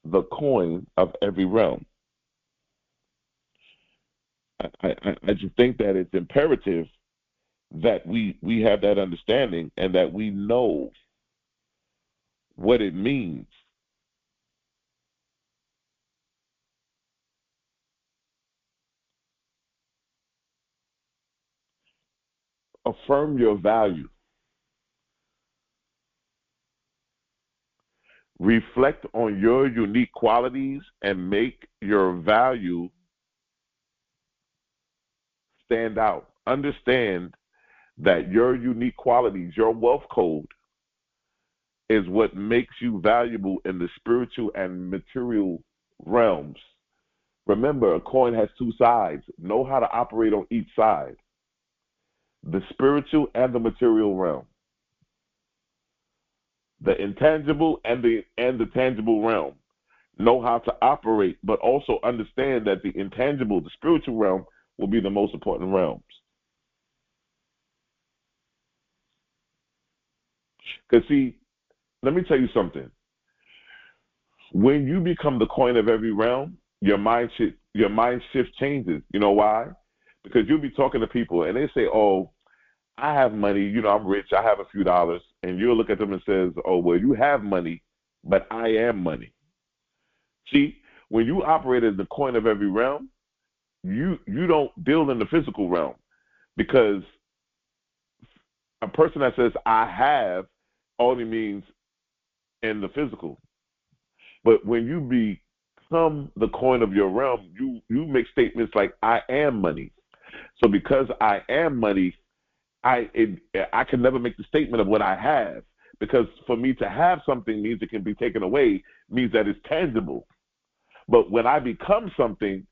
the coin of every realm. I just think that it's imperative that we have that understanding and that we know what it means. Affirm your value. Reflect on your unique qualities and make your value stand out. Understand that your unique qualities, your wealth code, is what makes you valuable in the spiritual and material realms. Remember, a coin has 2 sides. Know how to operate on each side, the spiritual and the material realm, the intangible and the tangible realm. Know how to operate, but also understand that the intangible, the spiritual realm, will be the most important realms. Because see, let me tell you something. When you become the coin of every realm, your mind shift changes. You know why? Because you'll be talking to people and they say, "Oh, I have money. You know, I'm rich. I have a few dollars." And you'll look at them and says, "Oh, well, you have money, but I am money." See, when you operate as the coin of every realm, you don't deal in the physical realm, because a person that says I have only means in the physical. But when you become the coin of your realm, you make statements like I am money. So because I am money, I can never make the statement of what I have, because for me to have something means it can be taken away, means that it's tangible. But when I become something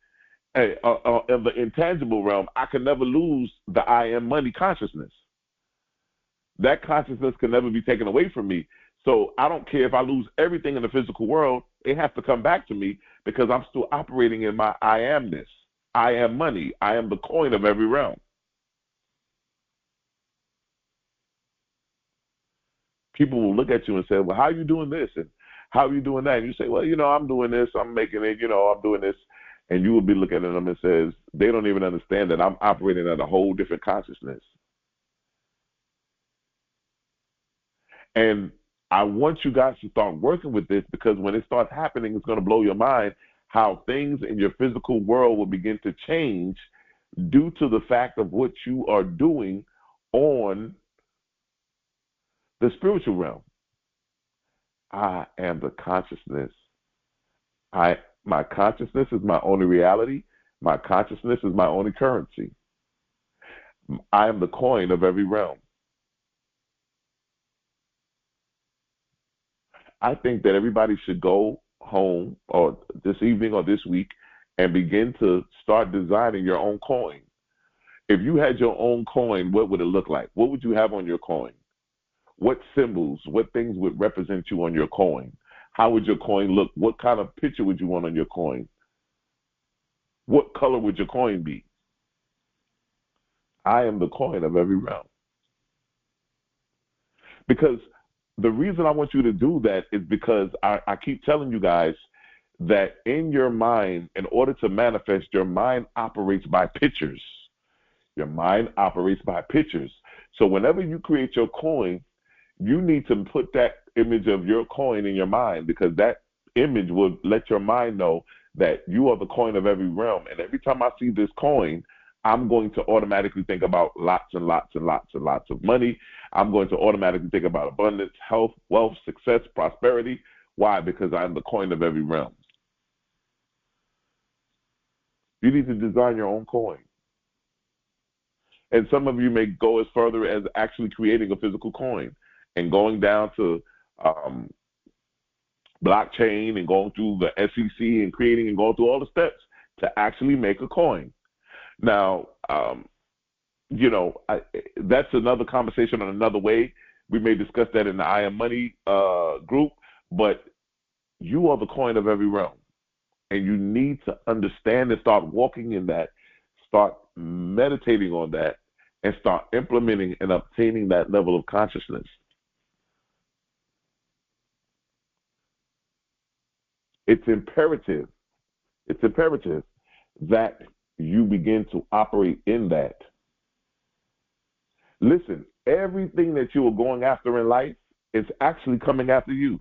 in the intangible realm, I can never lose the I am money consciousness. That consciousness can never be taken away from me. So I don't care if I lose everything in the physical world, it has to come back to me because I'm still operating in my I amness. I am money. I am the coin of every realm. people will look at you and say, well, how are you doing this? And how are you doing that? And you say, well, I'm doing this, I'm making it, I'm doing this. And you will be looking at them and says, they don't even understand that I'm operating at a whole different consciousness. And I want you guys to start working with this, because when it starts happening, it's going to blow your mind how things in your physical world will begin to change due to the fact of what you are doing on the spiritual realm. I am the consciousness. My consciousness is my only reality. My consciousness is my only currency. I am the coin of every realm. I think that everybody should go home or this evening or this week and begin to start designing your own coin. If you had your own coin, what would it look like? What would you have on your coin? What symbols, what things would represent you on your coin? How would your coin look? What kind of picture would you want on your coin? What color would your coin be? I am the coin of every realm. Because the reason I want you to do that is because I keep telling you guys that in your mind, in order to manifest, your mind operates by pictures. Your mind operates by pictures. So whenever you create your coin, you need to put that image of your coin in your mind, because that image will let your mind know that you are the coin of every realm. And every time I see this coin, I'm going to automatically think about lots and lots and lots and lots of money. I'm going to automatically think about abundance, health, wealth, success, prosperity. Why? Because I'm the coin of every realm. You need to design your own coin. And some of you may go as further as actually creating a physical coin and going down to blockchain and going through the SEC and creating and going through all the steps to actually make a coin. Now, that's another conversation on another way. We may discuss that in the I Am Money group, but you are the coin of every realm. And you need to understand and start walking in that, start meditating on that, and start implementing and obtaining that level of consciousness. It's imperative that you begin to operate in that. Listen, everything that you are going after in life is actually coming after you.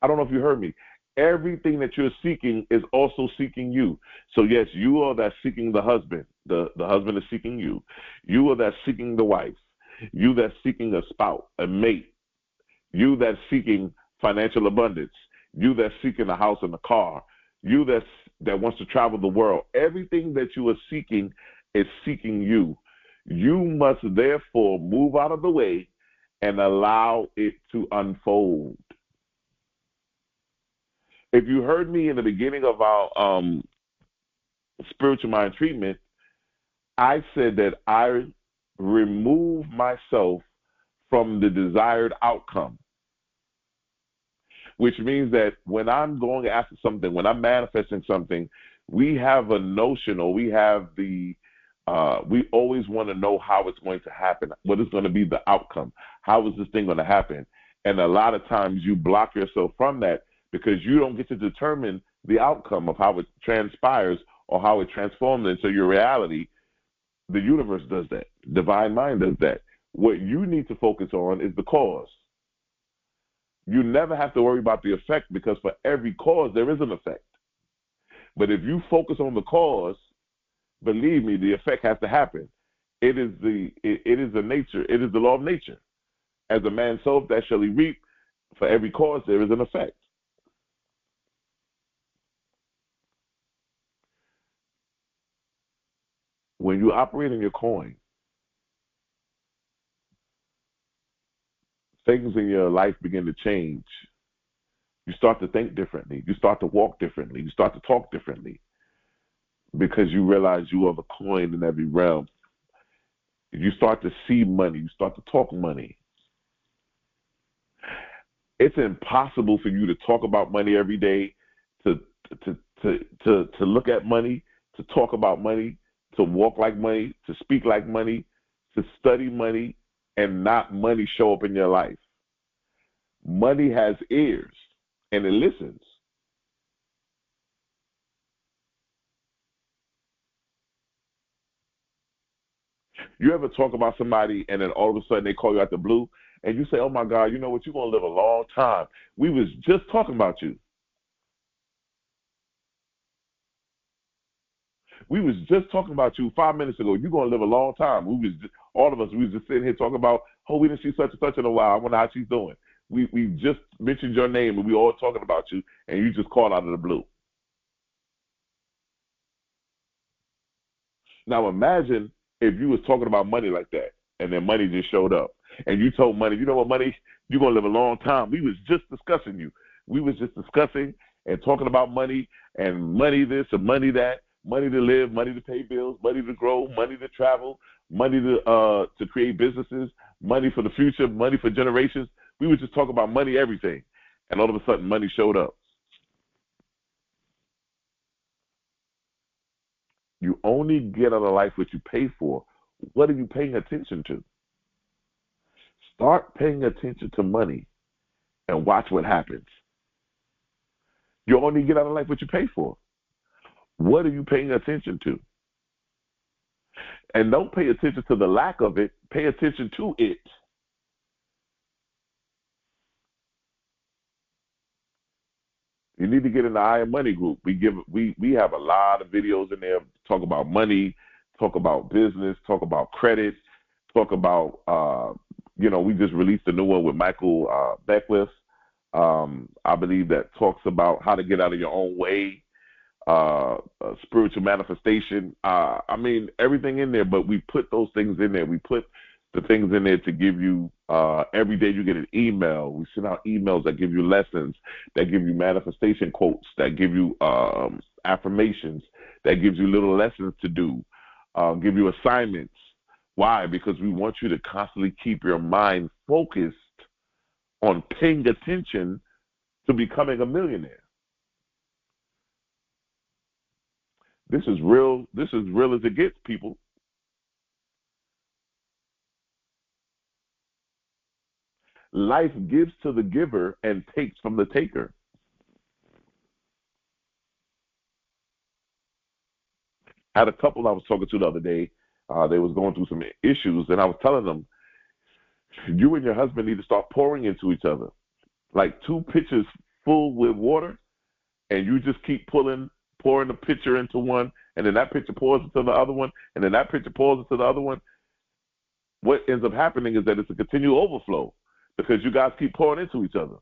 I don't know if you heard me. Everything that you're seeking is also seeking you. So yes, you are that seeking the husband. The husband is seeking you. You are that seeking the wife. You that seeking a spouse, a mate. You that seeking financial abundance. You that seeking a house and a car. You that wants to travel the world. Everything that you are seeking is seeking you. You must therefore move out of the way and allow it to unfold. If you heard me in the beginning of our spiritual mind treatment, I said that I remove myself from the desired outcome, which means that when I'm going after something, when I'm manifesting something, we have a notion, or we have we always want to know how it's going to happen, what is going to be the outcome, how is this thing going to happen? And a lot of times you block yourself from that because you don't get to determine the outcome of how it transpires or how it transforms into your reality. The universe does that. Divine mind does that. What you need to focus on is the cause. You never have to worry about the effect, because for every cause there is an effect. But if you focus on the cause, believe me, the effect has to happen. It is the nature. It is the law of nature. As a man soweth, that shall he reap. For every cause there is an effect. When you operate in your coin, things in your life begin to change. You start to think differently. You start to walk differently. You start to talk differently, because you realize you are the coin in every realm. You start to see money. You start to talk money. It's impossible for you to talk about money every day, to look at money, to talk about money, to walk like money, to speak like money, to study money, and not money show up in your life. Money has ears and it listens. You ever talk about somebody and then all of a sudden they call you out the blue and you say, oh my God, you know what, you're going to live a long time. We was just talking about you. We was just talking about you 5 minutes ago. You're going to live a long time. All of us, we was just sitting here talking about, oh, we didn't see such and such in a while. I wonder how she's doing. We just mentioned your name and we all talking about you and you just called out of the blue. Now imagine if you was talking about money like that, and then money just showed up, and you told money, you know what, money, you're gonna live a long time. We was just discussing you. We was just discussing and talking about money and money this and money that, money to live, money to pay bills, money to grow, money to travel, money to create businesses, money for the future, money for generations. We was just talking about money, everything, and all of a sudden, money showed up. You only get out of life what you pay for. What are you paying attention to? Start paying attention to money and watch what happens. You only get out of life what you pay for. What are you paying attention to? And don't pay attention to the lack of it. Pay attention to it. You need to get in the I Am Money group. We have a lot of videos in there. Talk about money, talk about business, talk about credit, talk about we just released a new one with Michael Beckwith. I believe that talks about how to get out of your own way, spiritual manifestation. I mean, everything in there, but we put those things in there. We put the things in there to give you, every day you get an email. We send out emails that give you lessons, that give you manifestation quotes, that give you affirmations, that gives you little lessons to do, give you assignments. Why? Because we want you to constantly keep your mind focused on paying attention to becoming a millionaire. This is real. This is real as it gets, people. Life gives to the giver and takes from the taker. I had a couple I was talking to the other day. They was going through some issues, and I was telling them, you and your husband need to start pouring into each other, like 2 pitchers full with water, and you just keep pouring the pitcher into one, and then that pitcher pours into the other one, and then that pitcher pours into the other one. What ends up happening is that it's a continual overflow because you guys keep pouring into each other.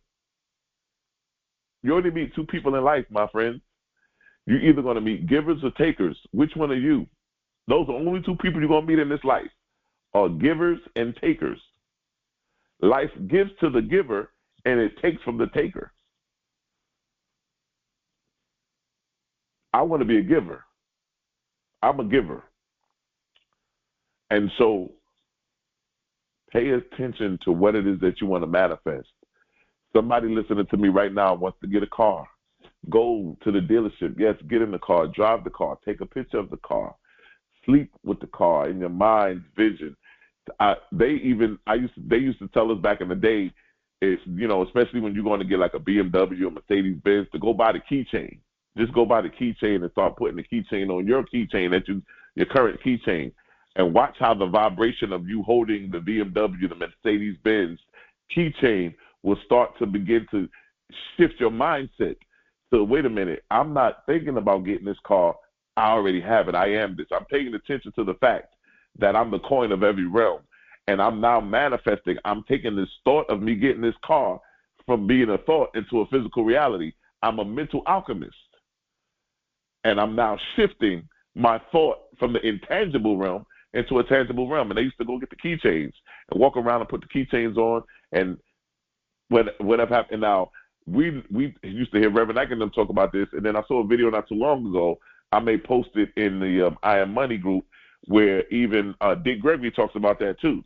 You only meet 2 people in life, my friend. You're either going to meet givers or takers. Which one are you? Those are the only 2 people you're going to meet in this life, are givers and takers. Life gives to the giver, and it takes from the taker. I want to be a giver. I'm a giver. And so pay attention to what it is that you want to manifest. Somebody listening to me right now wants to get a car. Go to the dealership. Yes, get in the car, drive the car, take a picture of the car, sleep with the car in your mind's vision. They used to tell us back in the day, especially when you're going to get like a BMW or Mercedes Benz, to go buy the keychain. Just go buy the keychain and start putting the keychain on your keychain, your current keychain, and watch how the vibration of you holding the BMW, the Mercedes Benz keychain will start to begin to shift your mindset. So wait a minute, I'm not thinking about getting this car. I already have it. I am this. I'm paying attention to the fact that I'm the coin of every realm, and I'm now manifesting. I'm taking this thought of me getting this car from being a thought into a physical reality. I'm a mental alchemist, and I'm now shifting my thought from the intangible realm into a tangible realm. And they used to go get the keychains and walk around and put the keychains on, and whatever happened. Now, we used to hear Reverend Ike and them talk about this, and then I saw a video not too long ago. I may post it in the I Am Money group, where even Dick Gregory talks about that too,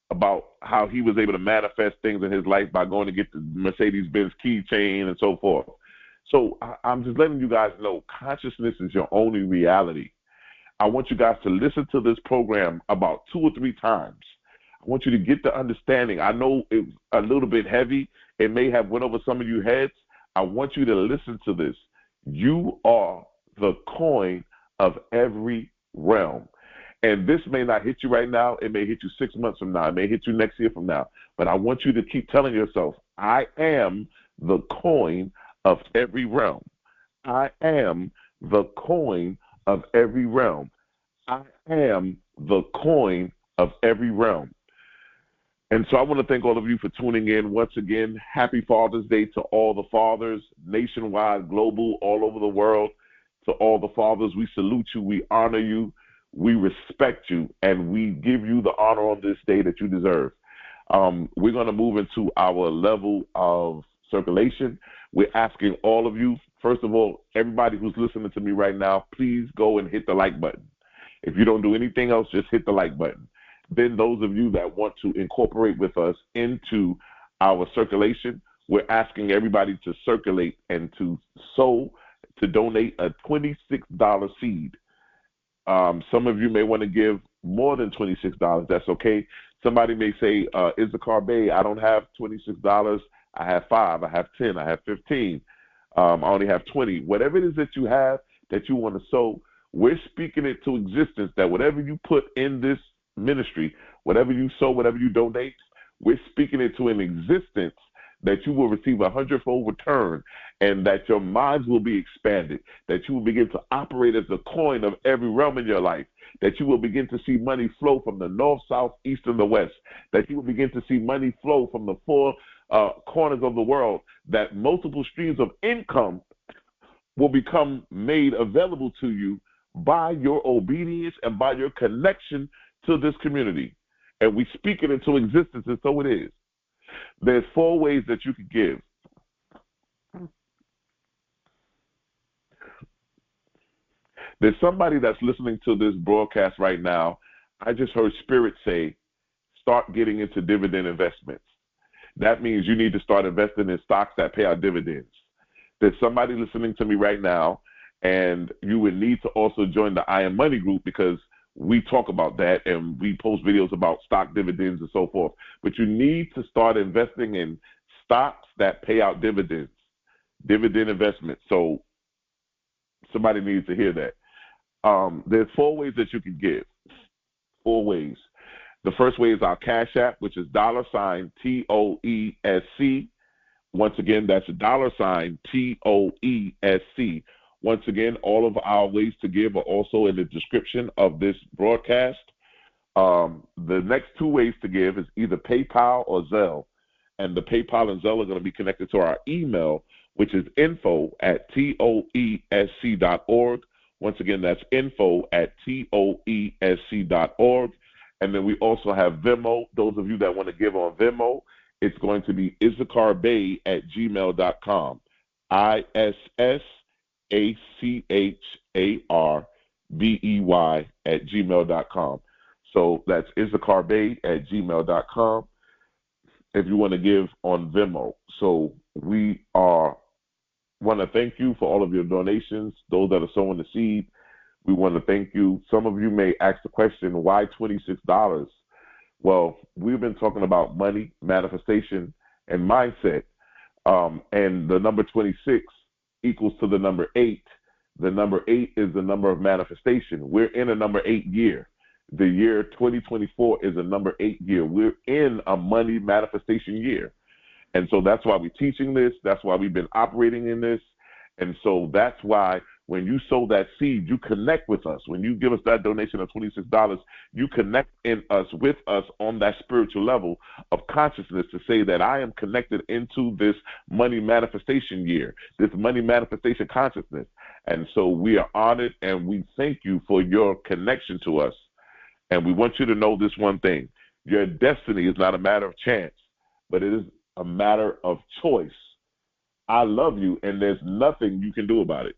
about how he was able to manifest things in his life by going to get the Mercedes-Benz keychain and so forth. So I'm just letting you guys know, consciousness is your only reality. I want you guys to listen to this program about 2 or 3 times. I want you to get the understanding. I know it's a little bit heavy. It may have went over some of your heads. I want you to listen to this. You are the coin of every realm. And this may not hit you right now. It may hit you 6 months from now. It may hit you next year from now. But I want you to keep telling yourself, I am the coin of every realm. I am the coin of every realm. I am the coin of every realm. And so I want to thank all of you for tuning in once again. Happy Father's Day to all the fathers, nationwide, global, all over the world. To all the fathers, we salute you, we honor you, we respect you, and we give you the honor on this day that you deserve. We're going to move into our level of circulation. We're asking all of you, first of all, everybody who's listening to me right now, please go and hit the like button. If you don't do anything else, just hit the like button. Then those of you that want to incorporate with us into our circulation, we're asking everybody to circulate and to sow, to donate a $26 seed. Some of you may want to give more than $26. That's okay. Somebody may say, Issachar Bay, I don't have $26. I have 5, I have 10, I have 15. I only have 20. Whatever it is that you have that you want to sow, we're speaking it to existence that whatever you put in this ministry, whatever you sow, whatever you donate, we're speaking it to an existence that you will receive 100-fold return, and that your minds will be expanded, that you will begin to operate as the coin of every realm in your life, that you will begin to see money flow from the north, south, east, and the west, that you will begin to see money flow from the four corners of the world, that multiple streams of income will become made available to you by your obedience and by your connection to this community. And we speak it into existence, and so it is. There's 4 ways that you can give. There's somebody that's listening to this broadcast right now. I just heard Spirit say, start getting into dividend investments. That means you need to start investing in stocks that pay out dividends. There's somebody listening to me right now, and you would need to also join the I Am Money group, because we talk about that and we post videos about stock dividends and so forth. But you need to start investing in stocks that pay out dividends, dividend investments. So somebody needs to hear that. There's 4 ways that you can give. 4 ways. The first way is our Cash App, which is $TOESC. Once again, that's $TOESC. Once again, all of our ways to give are also in the description of this broadcast. The next 2 ways to give is either PayPal or Zelle. And the PayPal and Zelle are going to be connected to our email, which is info@toesc.org. Once again, that's info@toesc.org. And then we also have Venmo. Those of you that want to give on Venmo, it's going to be issacharbay@gmail.com. ISSACHARBEY@gmail.com. So that's issacharbay@gmail.com if you want to give on Venmo. So we want to thank you for all of your donations, those that are sowing the seed. We want to thank you. Some of you may ask the question, why $26? Well, we've been talking about money, manifestation, and mindset. And the number 26 equals to the number 8. The number 8 is the number of manifestation. We're in a number 8 year. The year 2024 is a number 8 year. We're in a money manifestation year. And so that's why we're teaching this. That's why we've been operating in this. And so that's why when you sow that seed, you connect with us. When you give us that donation of $26, you connect with us on that spiritual level of consciousness to say that I am connected into this money manifestation year, this money manifestation consciousness. And so we are honored, and we thank you for your connection to us. And we want you to know this one thing. Your destiny is not a matter of chance, but it is a matter of choice. I love you, and there's nothing you can do about it.